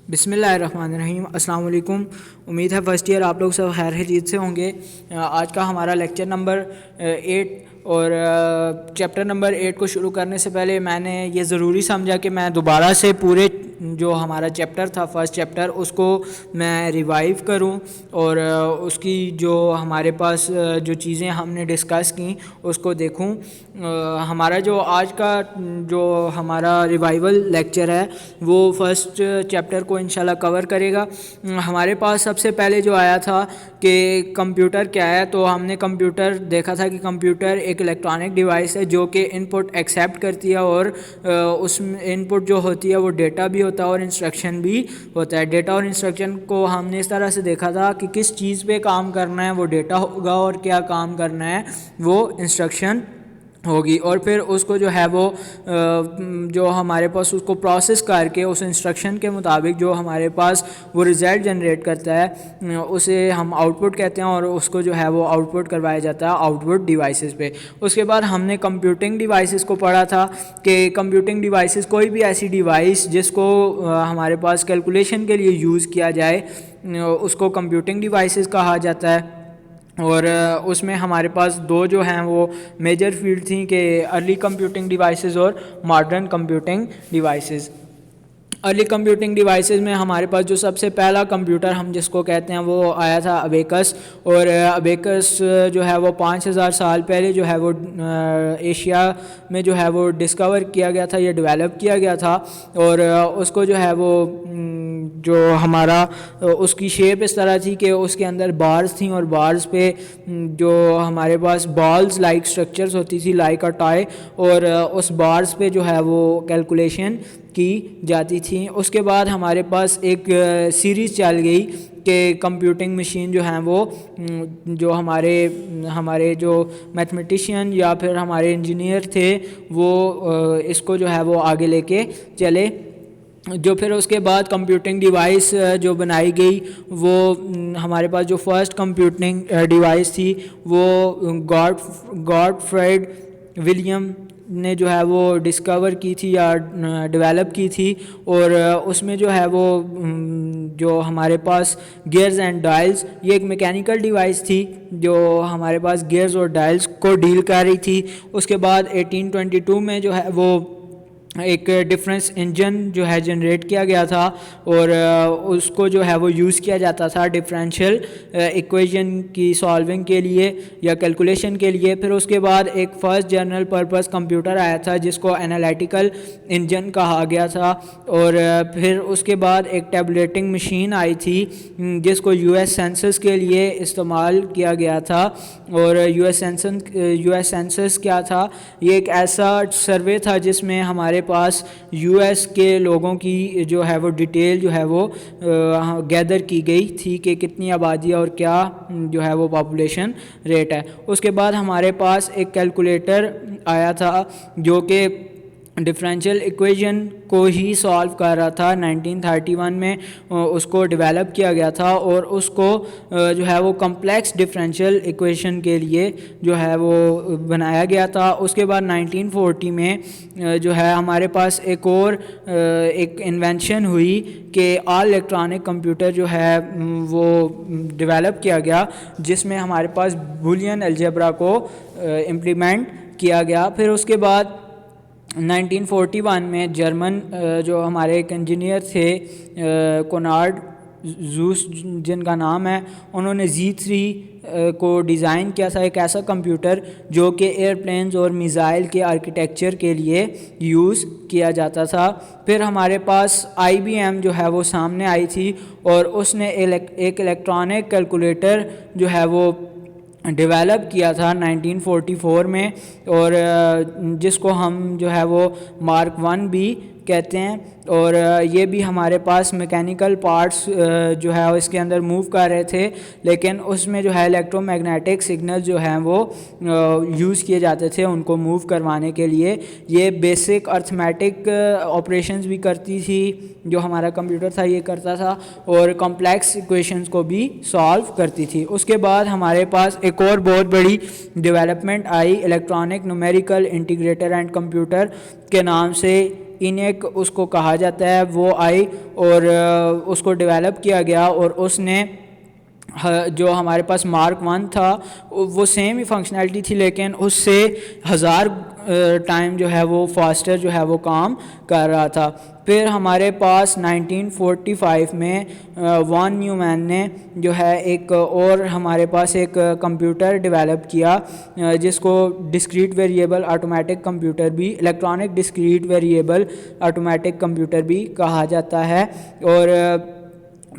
بسم اللہ الرحمن الرحیم. السلام علیکم. امید ہے فرسٹ ایئر آپ لوگ سب خیر خیریت سے ہوں گے. آج کا ہمارا لیکچر نمبر 8 اور چیپٹر نمبر 8 کو شروع کرنے سے پہلے میں نے یہ ضروری سمجھا کہ میں دوبارہ سے پورے جو ہمارا چیپٹر تھا فرسٹ چیپٹر اس کو میں ریوائیو کروں اور اس کی جو ہمارے پاس جو چیزیں ہم نے ڈسکس کیں اس کو دیکھوں. ہمارا جو آج کا جو ہمارا ریوائیول لیکچر ہے وہ فرسٹ چیپٹر کو انشاءاللہ کور کرے گا. ہمارے پاس سب سے پہلے جو آیا تھا کہ کمپیوٹر کیا ہے, تو ہم نے کمپیوٹر دیکھا تھا کہ کمپیوٹر ایک الیکٹرانک ڈیوائس ہے جو کہ ان پٹ ایکسیپٹ کرتی ہے اور اس میں ان پٹ جو ہوتی ہے وہ ڈیٹا بھی ہوتا ہے اور انسٹرکشن بھی ہوتا ہے. ڈیٹا اور انسٹرکشن کو ہم نے اس طرح سے دیکھا تھا کہ کس چیز پہ کام کرنا ہے وہ ڈیٹا ہوگا اور کیا کام کرنا ہے وہ انسٹرکشن ہوگی, اور پھر اس کو جو ہے وہ جو ہمارے پاس اس کو پروسیس کر کے اس انسٹرکشن کے مطابق جو ہمارے پاس وہ رزلٹ جنریٹ کرتا ہے اسے ہم آؤٹ پٹ کہتے ہیں, اور اس کو جو ہے وہ آؤٹ پٹ کروایا جاتا ہے آؤٹ پٹ ڈیوائسز پہ. اس کے بعد ہم نے کمپیوٹنگ ڈیوائسز کو پڑھا تھا کہ کمپیوٹنگ ڈیوائسز کوئی بھی ایسی ڈیوائس جس کو ہمارے پاس کیلکولیشن کے لیے یوز کیا جائے اس کو کمپیوٹنگ ڈیوائسز کہا جاتا ہے. اور اس میں ہمارے پاس دو جو ہیں وہ میجر فیلڈ تھیں کہ ارلی کمپیوٹنگ ڈیوائسز اور modern computing devices. Early computing devices میں ہمارے پاس جو سب سے پہلا کمپیوٹر ہم جس کو کہتے ہیں وہ آیا تھا ابیکس, اور ابیکس جو ہے وہ 5000 سال پہلے جو ہے وہ ایشیا میں جو ہے وہ ڈسکور کیا گیا تھا یا ڈیولپ کیا گیا تھا. اور اس کو جو ہے وہ جو ہمارا اس کی شیپ اس طرح تھی کہ اس کے اندر بارز تھیں اور بارز پہ جو ہمارے پاس بالز لائک سٹرکچرز ہوتی تھی لائک اے ٹائے, اور اس بارز پہ جو ہے وہ کیلکولیشن کی جاتی تھیں. اس کے بعد ہمارے پاس ایک سیریز چل گئی کہ کمپیوٹنگ مشین جو ہیں وہ جو ہمارے جو میتھمیٹیشین یا پھر ہمارے انجینئر تھے وہ اس کو جو ہے وہ آگے لے کے چلے. جو پھر اس کے بعد کمپیوٹنگ ڈیوائس جو بنائی گئی وہ ہمارے پاس جو فرسٹ کمپیوٹنگ ڈیوائس تھی وہ گاڈفریڈ ولیم نے جو ہے وہ ڈسکور کی تھی یا ڈیولپ کی تھی, اور اس میں جو ہے وہ جو ہمارے پاس گیئرز اینڈ ڈائلز یہ ایک میکینیکل ڈیوائس تھی جو ہمارے پاس گیئرز اور ڈائلز کو ڈیل کر رہی تھی. اس کے بعد 1822 میں جو ہے وہ ایک ڈفرینس انجن جو ہے جنریٹ کیا گیا تھا, اور اس کو جو ہے وہ یوز کیا جاتا تھا ڈفرینشیل ایکویشن کی سالونگ کے لیے یا کیلکولیشن کے لیے. پھر اس کے بعد ایک فرسٹ جنرل پرپز کمپیوٹر آیا تھا جس کو انالیٹیکل انجن کہا گیا تھا, اور پھر اس کے بعد ایک ٹیبلیٹنگ مشین آئی تھی جس کو یو ایس سینسس کے لیے استعمال کیا گیا تھا. اور یو ایس سینسس کیا تھا, یہ ایک ایسا سروے تھا جس میں ہمارے پاس یو ایس کے لوگوں کی جو ہے وہ ڈیٹیل جو ہے وہ گیدر کی گئی تھی کہ کتنی آبادی اور کیا جو ہے وہ پاپولیشن ریٹ ہے. اس کے بعد ہمارے پاس ایک کیلکولیٹر آیا تھا جو کہ ڈفرینشیل ایکویشن کو ہی سالو کر رہا تھا. 1931 میں اس کو ڈیولپ کیا گیا تھا اور اس کو جو ہے وہ کمپلیکس ڈفرینشیل ایکویشن کے لیے جو ہے وہ بنایا گیا تھا. اس کے بعد 1940 میں جو ہے ہمارے پاس ایک اور ایک انوینشن ہوئی کہ آل الیکٹرانک کمپیوٹر جو ہے وہ ڈیولپ کیا گیا جس میں ہمارے پاس بولین الجبرا کو امپلیمنٹ کیا گیا. پھر اس کے بعد 1941 میں جرمن جو ہمارے ایک انجینئر تھے کونارڈ زوس جن کا نام ہے, انہوں نے Z3 کو ڈیزائن کیا تھا, ایک ایسا کمپیوٹر جو کہ ایئرپلینز اور میزائل کے آرکیٹیکچر کے لیے یوز کیا جاتا تھا. پھر ہمارے پاس IBM جو ہے وہ سامنے آئی تھی اور اس نے ایک الیکٹرانک کیلکولیٹر جو ہے وہ ڈیولپ کیا تھا 1944 میں, اور جس کو ہم جو ہے وہ مارک 1 بھی کہتے ہیں. اور یہ بھی ہمارے پاس میکینیکل پارٹس جو ہے اس کے اندر موو کر رہے تھے, لیکن اس میں جو ہے الیکٹرو میگنیٹک سگنل جو ہیں وہ یوز کیے جاتے تھے ان کو موو کروانے کے لیے. یہ بیسک ارتھمیٹک آپریشنز بھی کرتی تھی جو ہمارا کمپیوٹر تھا یہ کرتا تھا, اور کمپلیکس ایکویشنز کو بھی سالو کرتی تھی. اس کے بعد ہمارے پاس ایک اور بہت بڑی development I electronic numerical integrator and computer کے نام سے. ENIAC اس کو کہا جاتا ہے، وہ آئی اور اس کو ڈیولپ کیا گیا، اور اس نے جو ہمارے پاس Mark 1 تھا وہ سیم ہی فنکشنالٹی تھی، لیکن اس سے 1000 ٹائم جو ہے وہ فاسٹر جو ہے وہ کام کر رہا تھا۔ پھر ہمارے پاس 1945 میں وان نیومین نے جو ہے ایک اور ہمارے پاس ایک کمپیوٹر ڈیولپ کیا جس کو ڈسکریٹ ویریبل آٹومیٹک کمپیوٹر بھی، electronic discrete variable automatic computer بھی کہا جاتا ہے۔ اور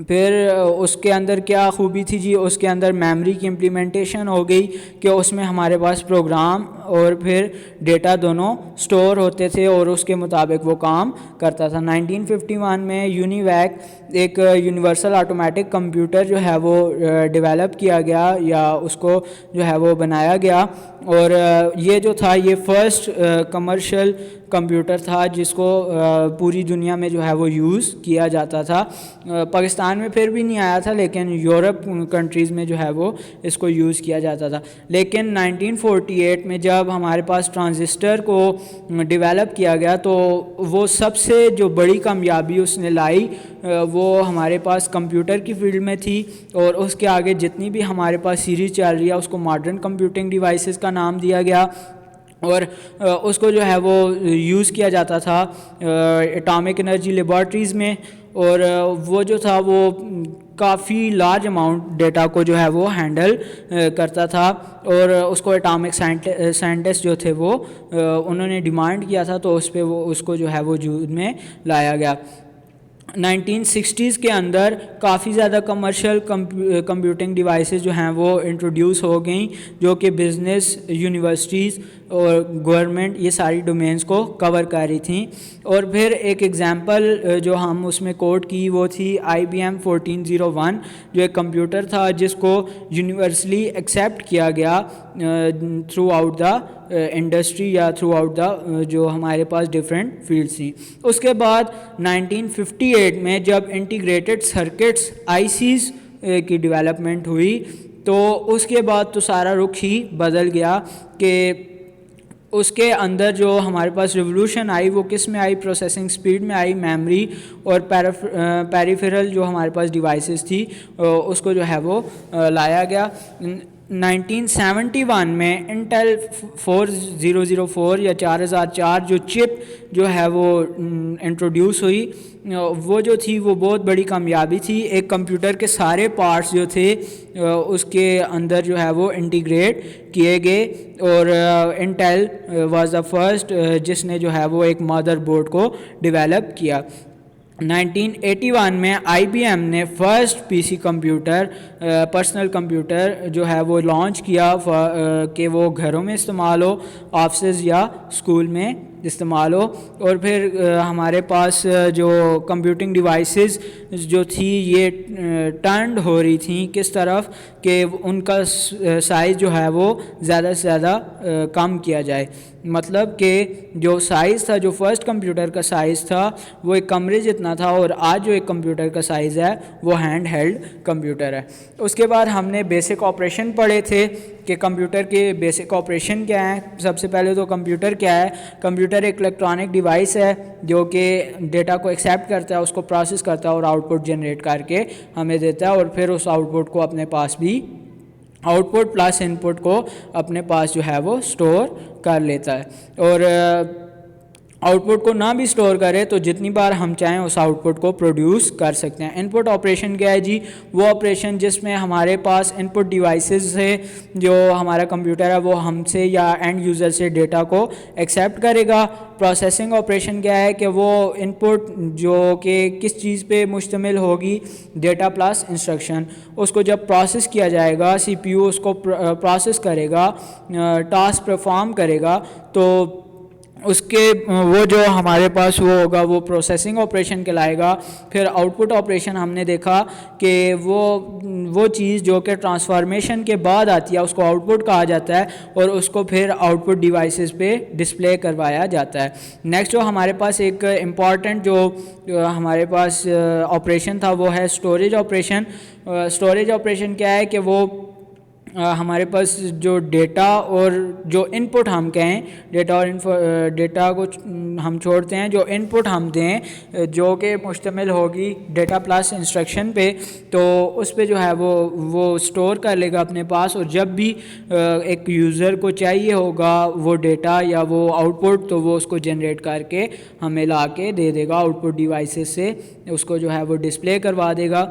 پھر اس کے اندر کیا خوبی تھی جی، اس کے اندر میموری کی امپلیمنٹیشن ہو گئی کہ اس میں ہمارے پاس پروگرام اور پھر ڈیٹا دونوں سٹور ہوتے تھے اور اس کے مطابق وہ کام کرتا تھا۔ 1951 میں یونیویک ایک یونیورسل آٹومیٹک کمپیوٹر جو ہے وہ ڈیولپ کیا گیا یا اس کو جو ہے وہ بنایا گیا، اور یہ جو تھا یہ فرسٹ کمرشل کمپیوٹر تھا جس کو پوری دنیا میں جو ہے وہ یوز کیا جاتا تھا۔ پاکستان میں پھر بھی نہیں آیا تھا، لیکن یورپ کنٹریز میں جو ہے وہ اس کو یوز کیا جاتا تھا۔ لیکن 1948 میں جب ہمارے پاس ٹرانزسٹر کو ڈیولپ کیا گیا تو وہ سب سے جو بڑی کامیابی اس نے لائی وہ ہمارے پاس کمپیوٹر کی فیلڈ میں تھی، اور اس کے آگے جتنی بھی ہمارے پاس سیریز چل رہی ہے اس کو ماڈرن کمپیوٹنگ ڈیوائسز کا نام دیا گیا، اور اس کو جو ہے وہ یوز کیا جاتا تھا اٹامک انرجی لیبارٹریز میں، اور وہ جو تھا وہ کافی لارج اماؤنٹ ڈیٹا کو جو ہے وہ ہینڈل کرتا تھا، اور اس کو اٹامک سائنٹسٹ جو تھے وہ انہوں نے ڈیمانڈ کیا تھا، تو اس پہ وہ اس کو جو ہے وہ وجود میں لایا گیا۔ 1960s کے اندر کافی زیادہ کمرشل کمپیوٹنگ ڈیوائسز جو ہیں وہ انٹروڈیوس ہو گئیں، جو کہ بزنس، یونیورسٹیز اور گورنمنٹ یہ ساری ڈومینز کو کور کر رہی تھیں۔ اور پھر ایک ایگزامپل جو ہم اس میں کوٹ کی وہ تھی IBM 1401، جو ایک کمپیوٹر تھا جس کو یونیورسلی ایکسیپٹ کیا گیا تھرو آؤٹ دا انڈسٹری یا تھرو آؤٹ دا جو ہمارے پاس ڈفرینٹ فیلڈس تھیں۔ اس کے بعد 1958 میں جب انٹیگریٹڈ سرکٹس ICs کی ڈیولپمنٹ ہوئی تو اس کے بعد تو سارا رخ ہی بدل گیا کہ اس کے اندر جو ہمارے پاس ریولوشن آئی وہ کس میں آئی، پروسیسنگ سپیڈ میں آئی، میموری اور پیریفرل جو ہمارے پاس ڈیوائسز تھی اس کو جو ہے وہ لایا گیا۔ 1971 میں انٹل 4004 یا 4004 جو چپ جو ہے وہ انٹروڈیوس ہوئی، وہ جو تھی وہ بہت بڑی کامیابی تھی۔ ایک کمپیوٹر کے سارے پارٹس جو تھے اس کے اندر جو ہے وہ انٹیگریٹ کیے گئے، اور انٹل واز دا فرسٹ جس نے جو ہے وہ ایک مدر بورڈ کو ڈیولپ کیا۔ 1981 میں IBM نے first PC computer personal computer جو ہے وہ لانچ کیا کہ وہ گھروں میں استعمال ہو، آفسز یا اسکول میں استعمال ہو۔ اور پھر ہمارے پاس جو کمپیوٹنگ ڈیوائسز جو تھی یہ ٹرنڈ ہو رہی تھیں کس طرف کہ ان کا سائز جو ہے وہ زیادہ سے زیادہ کم کیا جائے، مطلب کہ جو سائز تھا، جو فرسٹ کمپیوٹر کا سائز تھا وہ ایک کمرے جتنا تھا، اور آج جو ایک کمپیوٹر کا سائز ہے وہ ہینڈ ہیلڈ کمپیوٹر ہے۔ اس کے بعد ہم نے بیسک آپریشن پڑھے تھے کہ کمپیوٹر کے بیسک آپریشن کیا ہیں۔ سب سے پہلے تو کمپیوٹر کیا ہے؟ کمپیوٹر ایک الیکٹرانک ڈیوائس ہے جو کہ ڈیٹا کو ایکسیپٹ کرتا ہے، اس کو پروسیس کرتا ہے اور آؤٹ پٹ جنریٹ کر کے ہمیں دیتا ہے، اور پھر اس آؤٹ پٹ کو اپنے پاس بھی آؤٹ پٹ پلس ان پٹ کو اپنے پاس جو ہے وہ سٹور کر لیتا ہے، اور آؤٹ پٹ کو نہ بھی سٹور کرے تو جتنی بار ہم چاہیں اس آؤٹ پٹ کو پروڈیوس کر سکتے ہیں۔ ان پٹ آپریشن کیا ہے جی؟ وہ آپریشن جس میں ہمارے پاس ان پٹ ڈیوائسز سے جو ہمارا کمپیوٹر ہے وہ ہم سے یا اینڈ یوزر سے ڈیٹا کو ایکسیپٹ کرے گا۔ پروسیسنگ آپریشن کیا ہے کہ وہ ان پٹ جو کہ کس چیز پہ مشتمل ہوگی، ڈیٹا پلس انسٹرکشن، اس کو جب پروسیس کیا جائے گا، CPU اس کو پروسیس کرے گا، ٹاسک پرفارم کرے گا، تو اس کے وہ جو ہمارے پاس وہ ہوگا وہ پروسیسنگ آپریشن کہلائے گا۔ پھر آؤٹ پٹ آپریشن ہم نے دیکھا کہ وہ چیز جو کہ ٹرانسفارمیشن کے بعد آتی ہے اس کو آؤٹ پٹ کہا جاتا ہے، اور اس کو پھر آؤٹ پٹ ڈیوائسز پہ ڈسپلے کروایا جاتا ہے۔ نیکسٹ جو ہمارے پاس ایک امپورٹنٹ جو ہمارے پاس آپریشن تھا وہ ہے اسٹوریج آپریشن۔ اسٹوریج آپریشن کیا ہے کہ وہ ہمارے پاس جو ڈیٹا اور جو ان پٹ ہم کہیں ڈیٹا اور ڈیٹا کو ہم چھوڑتے ہیں، جو ان پٹ ہم دیں جو کہ مشتمل ہوگی ڈیٹا پلس انسٹرکشن پہ، تو اس پہ جو ہے وہ اسٹور کر لے گا اپنے پاس، اور جب بھی ایک یوزر کو چاہیے ہوگا وہ ڈیٹا یا وہ آؤٹ پٹ، تو وہ اس کو جنریٹ کر کے ہمیں لا کے دے دے گا آؤٹ پٹ ڈیوائسز سے، اس کو جو ہے وہ ڈسپلے کروا دے گا۔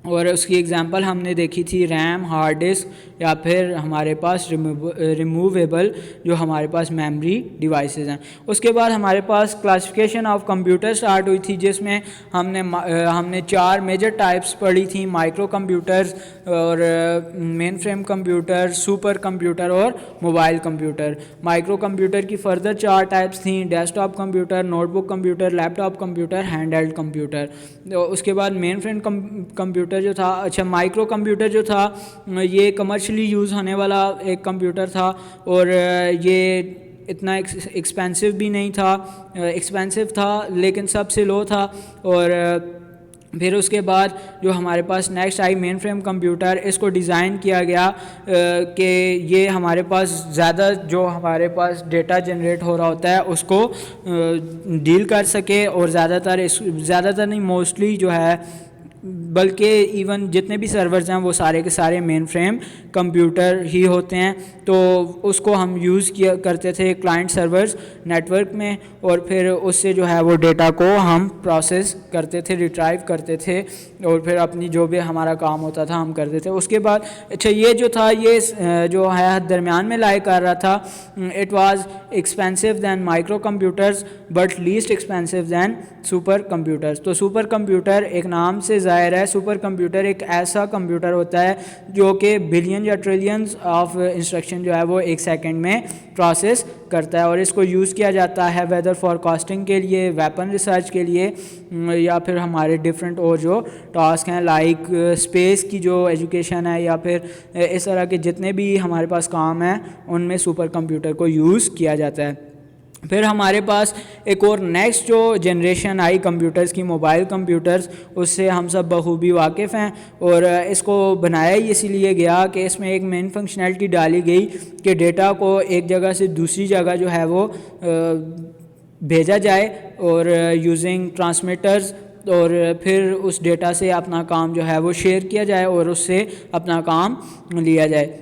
اور اس کی ایگزامپل ہم نے دیکھی تھی ریم، ہارڈ ڈسک، یا پھر ہمارے پاس ریموویبل جو ہمارے پاس میموری ڈیوائسز ہیں۔ اس کے بعد ہمارے پاس کلاسیفیکیشن آف کمپیوٹر سٹارٹ ہوئی تھی، جس میں ہم نے 4 میجر ٹائپس پڑھی تھیں: مائکرو کمپیوٹرز اور mainframe computer, super computer اور موبائل کمپیوٹر۔ مائکرو کمپیوٹر کی فردر 4 ٹائپس تھیں: desktop computer, notebook computer, laptop computer, handheld computer. اس کے بعد مین فریم کمپیوٹر جو تھا، مائکرو کمپیوٹر جو تھا یہ کمرشلی یوز ہونے والا ایک کمپیوٹر تھا، اور یہ اتنا ایکسپینسو بھی نہیں تھا، ایکسپینسو تھا لیکن سب سے لو تھا۔ اور پھر اس کے بعد جو ہمارے پاس نیکسٹ آئی مین فریم کمپیوٹر، اس کو ڈیزائن کیا گیا کہ یہ ہمارے پاس زیادہ جو ہمارے پاس ڈیٹا جنریٹ ہو رہا ہوتا ہے اس کو ڈیل کر سکے، اور زیادہ تر نہیں موسٹلی جو ہے، بلکہ ایون جتنے بھی سرورز ہیں وہ سارے کے سارے مین فریم کمپیوٹر ہی ہوتے ہیں۔ تو اس کو ہم یوز کرتے تھے کلائنٹ سرورز نیٹ ورک میں، اور پھر اس سے جو ہے وہ ڈیٹا کو ہم پروسیس کرتے تھے، ریٹرائیو کرتے تھے، اور پھر اپنی جو بھی ہمارا کام ہوتا تھا ہم کرتے تھے۔ اس کے بعد یہ جو تھا، یہ جو ہے درمیان میں لائے کر رہا تھا، it was expensive than micro computers but least expensive than super computers. تو سپر کمپیوٹر ایک نام سے ظاہر ہے، سپر کمپیوٹر ایک ایسا کمپیوٹر ہوتا ہے جو کہ بلین یا ٹریلینز آف انسٹرکشن جو ہے وہ ایک سیکنڈ میں پروسیس کرتا ہے، اور اس کو یوز کیا جاتا ہے ویدر فار کاسٹنگ کے لیے، ویپن ریسرچ کے لیے، یا پھر ہمارے ڈفرینٹ اور جو ٹاسک ہیں لائک اسپیس کی جو ایجوکیشن ہے، یا پھر اس طرح کے جتنے بھی ہمارے پاس کام ہیں ان میں سپر کمپیوٹر کو یوز کیا جاتا ہے۔ پھر ہمارے پاس ایک اور نیکسٹ جو جنریشن آئی کمپیوٹرز کی، موبائل کمپیوٹرز، اس سے ہم سب بخوبی واقف ہیں، اور اس کو بنایا ہی اسی لیے گیا کہ اس میں ایک مین فنکشنالٹی ڈالی گئی کہ ڈیٹا کو ایک جگہ سے دوسری جگہ جو ہے وہ بھیجا جائے، اور یوزنگ ٹرانسمیٹرز، اور پھر اس ڈیٹا سے اپنا کام جو ہے وہ شیئر کیا جائے اور اس سے اپنا کام لیا جائے۔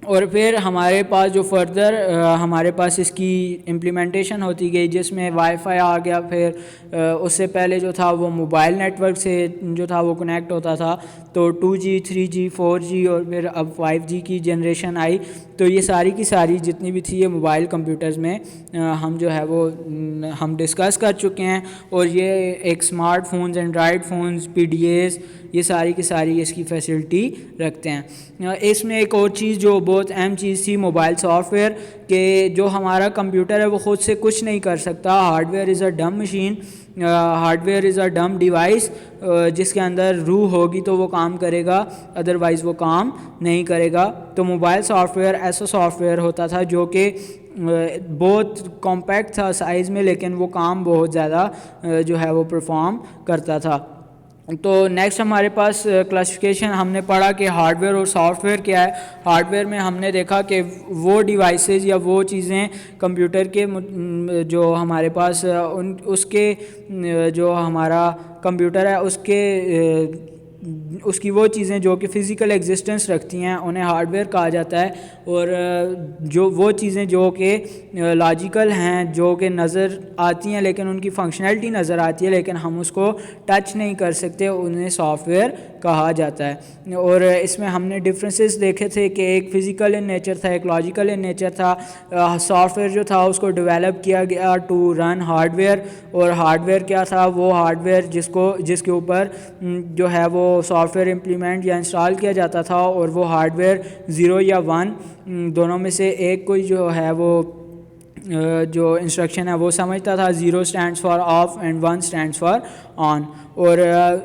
اور پھر ہمارے پاس جو فردر ہمارے پاس اس کی امپلیمنٹیشن ہوتی گئی، جس میں وائی فائی آ گیا، پھر اس سے پہلے جو تھا وہ موبائل نیٹ ورک سے جو تھا وہ کنیکٹ ہوتا تھا، تو 2G 3G 4G اور پھر اب 5G کی جنریشن آئی۔ تو یہ ساری کی ساری جتنی بھی تھی یہ موبائل کمپیوٹرز میں ہم جو ہے وہ ہم ڈسکس کر چکے ہیں، اور یہ ایک smart phones, Android phones, PDAs، یہ ساری کی ساری اس کی فیسلٹی رکھتے ہیں۔ اس میں ایک اور چیز جو بہت اہم چیز تھی، موبائل سافٹ ویئر، کہ جو ہمارا کمپیوٹر ہے وہ خود سے کچھ نہیں کر سکتا۔ Hardware is a dumb machine, hardware is a dumb device, جس کے اندر روح ہوگی تو وہ کام کرے گا، ادروائز وہ کام نہیں کرے گا۔ تو موبائل سافٹ ویئر ایسا سافٹ ویئر ہوتا تھا جو کہ بہت کمپیکٹ تھا سائز میں، لیکن وہ کام بہت زیادہ جو ہے وہ پرفارم کرتا تھا۔ تو نیکسٹ ہمارے پاس کلاسیفیکیشن ہم نے پڑھا کہ ہارڈ ویئر اور سافٹ ویئر کیا ہے۔ ہارڈ ویئر میں ہم نے دیکھا کہ وہ ڈیوائسز یا وہ چیزیں کمپیوٹر کے جو ہمارے پاس اس کے جو ہمارا کمپیوٹر ہے اس کی وہ چیزیں جو کہ فزیکل ایگزسٹنس رکھتی ہیں انہیں ہارڈ ویئر کہا جاتا ہے، اور جو وہ چیزیں جو کہ لاجیکل ہیں، جو کہ نظر آتی ہیں لیکن ان کی فنکشنالٹی نظر آتی ہے لیکن ہم اس کو ٹچ نہیں کر سکتے، انہیں سافٹ ویئر کہا جاتا ہے۔ اور اس میں ہم نے ڈفرینسز دیکھے تھے کہ ایک فزیکل ان نیچر تھا، ایک لاجیکل ان نیچر تھا۔ سافٹ ویئر جو تھا اس کو ڈیولپ کیا گیا ٹو رن ہارڈ ویئر، اور ہارڈ ویئر کیا تھا؟ وہ ہارڈ ویئر جس کے اوپر جو ہے وہ سافٹ ویئر امپلیمنٹ یا انسٹال کیا جاتا تھا، اور وہ ہارڈ ویئر 0 یا 1 دونوں میں سے ایک کوئی جو ہے وہ جو انسٹرکشن ہے وہ سمجھتا تھا۔ 0 stands for off and 1 stands for on. اور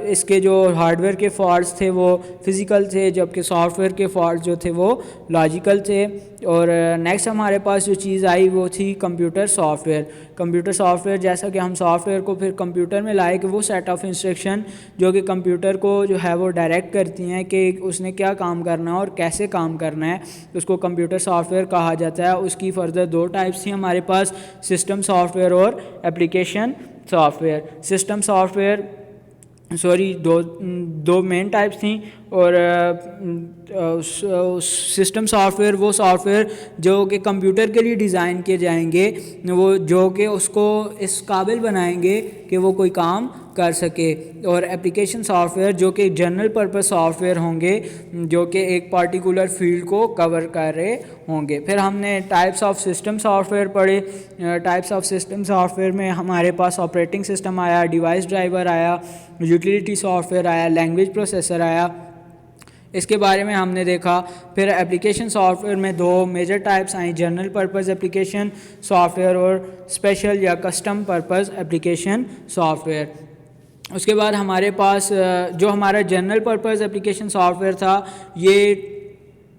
اس کے جو ہارڈ ویئر کے فالٹس تھے وہ فزیکل تھے, جبکہ سافٹ ویئر کے فالٹس جو تھے وہ لاجیکل تھے. اور نیکسٹ ہمارے پاس جو چیز آئی وہ تھی computer soft where. Computer soft where, جیسا کہ ہم سافٹ ویئر کو پھر کمپیوٹر میں لائے کہ وہ سیٹ آف انسٹرکشن جو کہ کمپیوٹر کو جو ہے وہ ڈائریکٹ کرتی ہیں کہ اس نے کیا کام کرنا ہے اور کیسے کام کرنا ہے, اس کو کمپیوٹر سافٹ ویئر کہا جاتا ہے. اس کی فردر 2 ٹائپس تھیں ہمارے پاس, سسٹم سافٹ ویئر اور application software. System software دو مین ٹائپس تھیں. اور سسٹم سافٹ ویئر وہ سافٹ ویئر جو کہ کمپیوٹر کے لیے ڈیزائن کیے جائیں گے, وہ جو کہ اس کو اس قابل بنائیں گے کہ وہ کوئی کام کر سکے. اور اپلیکیشن سافٹ ویئر جو کہ جنرل پرپز سافٹ ویئر ہوں گے, جو کہ ایک پارٹیکولر فیلڈ کو کور کر رہے ہوں گے. پھر ہم نے types of system software پڑھے. Types of system software میں ہمارے پاس آپریٹنگ سسٹم آیا, ڈیوائس ڈرائیور آیا, یوٹیلیٹی سافٹ ویئر آیا, لینگویج پروسیسر آیا, اس کے بارے میں ہم نے دیکھا. پھر اپلیکیشن سافٹ ویئر میں 2 میجر ٹائپس آئیں, general purpose application software اور اسپیشل یا custom purpose application software. اس کے بعد ہمارے پاس جو ہمارا general purpose application software تھا, یہ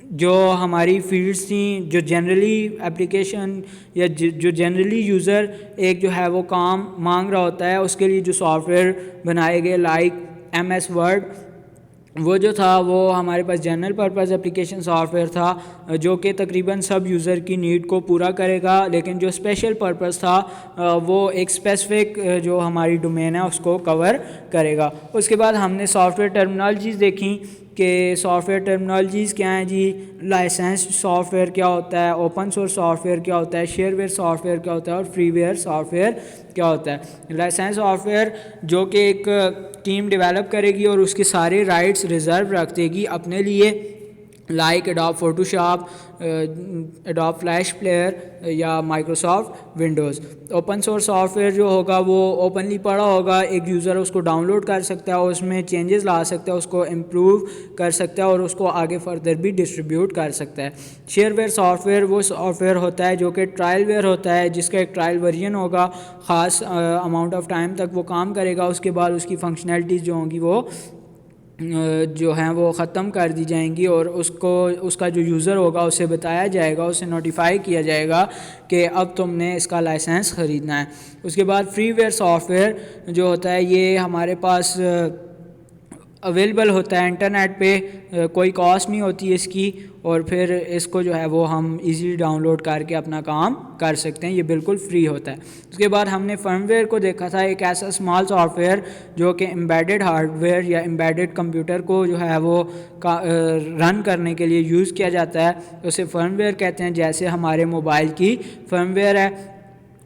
جو ہماری فیلڈس تھیں, جو جنرلی اپلیکیشن یا جو جنرلی یوزر ایک جو ہے وہ کام مانگ رہا ہوتا ہے, اس کے لیے جو سافٹ ویئر بنائے گئے لائک MS ورڈ, وہ جو تھا وہ ہمارے پاس general purpose application software تھا, جو کہ تقریباً سب یوزر کی نیڈ کو پورا کرے گا. لیکن جو اسپیشل پرپز تھا وہ ایک اسپیسیفک جو ہماری ڈومین ہے اس کو کور کرے گا. اس کے بعد ہم نے سافٹ ویئر ٹرمینالوجیز دیکھیں کہ سافٹ ویئر ٹرمینالوجیز کیا ہیں جی. لائسنس سافٹ ویئر کیا ہوتا ہے, اوپن سورس سافٹ ویئر کیا ہوتا ہے, شیئر ویئر سافٹ ویئر کیا ہوتا ہے, اور فری ویئر سافٹ ویئر کیا ہوتا ہے. لائسنس سافٹ ویئر جو کہ ایک ٹیم ڈیولپ کرے گی اور اس کے سارے رائٹس ریزرو رکھ دے گی اپنے لیے, like Adobe Photoshop, Adobe Flash Player یا Microsoft Windows. Open source software جو ہوگا وہ اوپنلی پڑا ہوگا, ایک یوزر اس کو ڈاؤن لوڈ کر سکتا ہے, اس میں چینجز لا سکتا ہے, اس کو امپروو کر سکتا ہے اور اس کو آگے فردر بھی ڈسٹریبیوٹ کر سکتا ہے. شیئر ویئر سافٹ ویئر وہ سافٹ ویئر ہوتا ہے جو کہ ٹرائل ویئر ہوتا ہے, جس کا ایک ٹرائل ورژن ہوگا, خاص اماؤنٹ آف ٹائم تک وہ کام کرے گا, اس کے بعد اس کی فنکشنلٹیز جو ہوں گی وہ جو ہیں وہ ختم کر دی جائیں گی, اور اس کا جو یوزر ہوگا اسے بتایا جائے گا, اسے نوٹیفائی کیا جائے گا کہ اب تم نے اس کا لائسنس خریدنا ہے. اس کے بعد فری ویئر سافٹ ویئر جو ہوتا ہے یہ ہمارے پاس اویلیبل ہوتا ہے انٹرنیٹ پہ, کوئی کاسٹ نہیں ہوتی اس کی, اور پھر اس کو جو ہے وہ ہم ایزیلی ڈاؤن لوڈ کر کے اپنا کام کر سکتے ہیں, یہ بالکل فری ہوتا ہے. اس کے بعد ہم نے فرم ویئر کو دیکھا تھا, ایک ایسا اسمال سافٹ ویئر جو کہ امبیڈڈ ہارڈ ویئر یا امبیڈڈ کمپیوٹر کو جو ہے وہ رن کرنے کے لیے یوز کیا جاتا ہے, اسے فرم ویئر کہتے ہیں, جیسے ہمارے موبائل کی فرم ویئر ہے.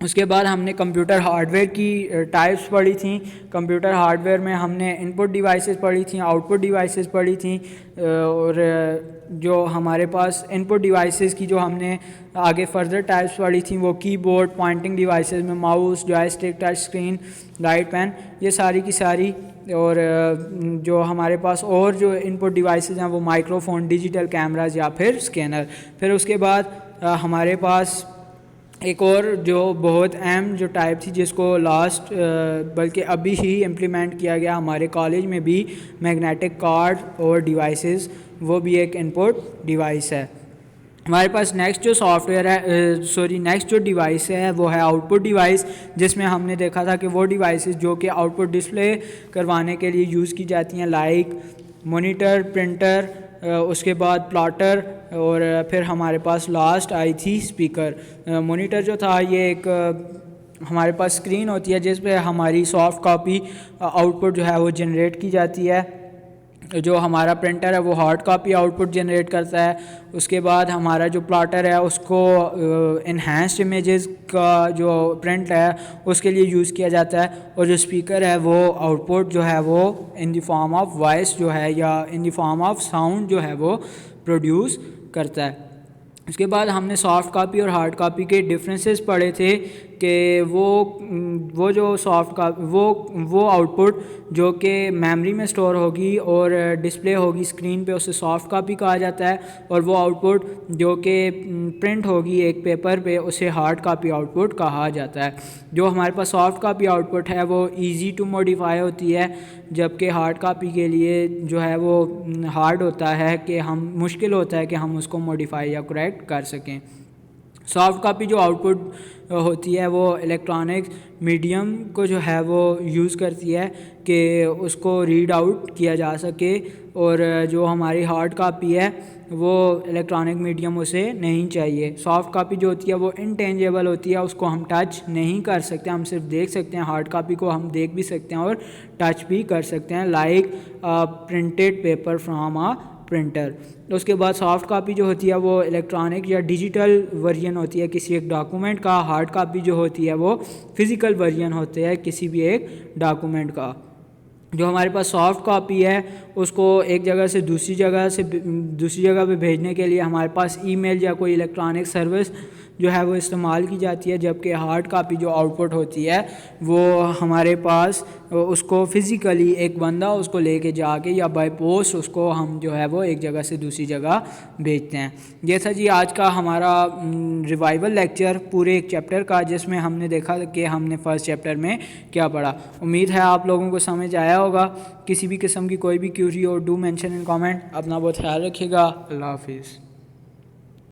اس کے بعد ہم نے کمپیوٹر ہارڈ ویئر کی ٹائپس پڑھی تھیں. کمپیوٹر ہارڈ ویئر میں ہم نے ان پٹ ڈیوائسز پڑھی تھیں, آؤٹ پٹ ڈیوائسز پڑھی تھیں, اور جو ہمارے پاس ان پٹ ڈیوائسز کی جو ہم نے آگے فردر ٹائپس پڑھی تھیں وہ کی بورڈ, پوائنٹنگ ڈیوائسز میں mouse, joystick, touch screen, light pen, یہ ساری کی ساری. اور جو ہمارے پاس اور جو ان پٹ ڈیوائسز ہیں وہ مائکرو فون, ڈیجیٹل کیمراز یا پھر اسکینر. پھر اس کے بعد ہمارے پاس ایک اور جو بہت اہم جو ٹائپ تھی جس کو لاسٹ بلکہ ابھی ہی امپلیمنٹ کیا گیا ہمارے کالج میں بھی, میگنیٹک کارڈ اور ڈیوائسز, وہ بھی ایک ان پٹ ڈیوائس ہے. ہمارے پاس نیکسٹ جو سافٹ ویئر ہے نیکسٹ جو ڈیوائس ہے وہ ہے آؤٹ پٹ ڈیوائس, جس میں ہم نے دیکھا تھا کہ وہ ڈیوائسز جو کہ آؤٹ پٹ ڈسپلے کروانے کے لیے یوز کی جاتی ہیں, لائک مانیٹر, پرنٹر, اس کے بعد پلاٹر, اور پھر ہمارے پاس لاسٹ آئی تھی اسپیکر. مانیٹر جو تھا یہ ایک ہمارے پاس اسکرین ہوتی ہے جس پہ ہماری سافٹ کاپی آؤٹ پٹ جو ہے وہ جنریٹ کی جاتی ہے. جو ہمارا پرنٹر ہے وہ hard copy out put generate کرتا ہے. اس کے بعد ہمارا جو پلاٹر ہے اس کو انہینسڈ امیجز کا جو پرنٹ ہے اس کے لیے یوز کیا جاتا ہے, اور جو اسپیکر ہے وہ آؤٹ پٹ جو ہے وہ ان دی فارم آف وائس جو ہے یا ان دی فارم آف ساؤنڈ جو ہے وہ پروڈیوس کرتا ہے. اس کے بعد ہم نے سافٹ کاپی اور ہارڈ کاپی کے ڈفرینسز پڑھے تھے کہ وہ جو سافٹ کاپی وہ آؤٹ پٹ جو کہ میموری میں اسٹور ہوگی اور ڈسپلے ہوگی اسکرین پہ، اسے سافٹ کاپی کہا جاتا ہے، اور وہ آؤٹ پٹ جو کہ پرنٹ ہوگی ایک پیپر پہ اسے ہارڈ کاپی آؤٹ پٹ کہا جاتا ہے۔ جو ہمارے پاس سافٹ کاپی آؤٹ پٹ ہے وہ ایزی ٹو موڈیفائی ہوتی ہے، جبکہ ہارڈ کاپی کے لیے جو ہے وہ ہارڈ ہوتا ہے کہ مشکل ہوتا ہے کہ ہم اس کو موڈیفائی یا کریکٹ کر سکیں۔ سافٹ کاپی جو آؤٹ پٹ ہوتی ہے وہ الیکٹرانک میڈیم کو جو ہے وہ یوز کرتی ہے کہ اس کو ریڈ آؤٹ کیا جا سکے، اور جو ہماری ہارڈ کاپی ہے وہ الیکٹرانک میڈیم اسے نہیں چاہیے۔ سافٹ کاپی جو ہوتی ہے وہ انٹینجیبل ہوتی ہے، اس کو ہم ٹچ نہیں کر سکتے، ہم صرف دیکھ سکتے ہیں۔ ہارڈ کاپی کو ہم دیکھ بھی سکتے ہیں اور ٹچ بھی کر سکتے ہیں، like printed paper from printer. اس کے بعد سافٹ کاپی جو ہوتی ہے وہ الیکٹرانک یا ڈیجیٹل ورژن ہوتی ہے کسی ایک ڈاکومنٹ کا۔ ہارڈ کاپی جو ہوتی ہے وہ فزیکل ورژن ہوتے ہے کسی بھی ایک ڈاکومنٹ کا۔ جو ہمارے پاس سافٹ کاپی ہے اس کو ایک جگہ سے دوسری جگہ پہ بھیجنے کے لیے ہمارے پاس ای میل یا کوئی الیکٹرانک سروس جو ہے وہ استعمال کی جاتی ہے، جبکہ ہارڈ کاپی جو آؤٹ پٹ ہوتی ہے وہ ہمارے پاس اس کو فزیکلی ایک بندہ اس کو لے کے جا کے یا بائی پوسٹ اس کو ہم جو ہے وہ ایک جگہ سے دوسری جگہ بھیجتے ہیں۔ یہ تھا جی آج کا ہمارا ریوائول لیکچر پورے ایک چیپٹر کا، جس میں ہم نے دیکھا کہ ہم نے فرسٹ چیپٹر میں کیا پڑھا۔ امید ہے آپ لوگوں کو سمجھ آیا ہوگا۔ کسی بھی قسم کی کوئی بھی کیوری ہو ڈو مینشن ان کامنٹ۔ اپنا بہت خیال رکھیے گا۔ اللہ حافظ۔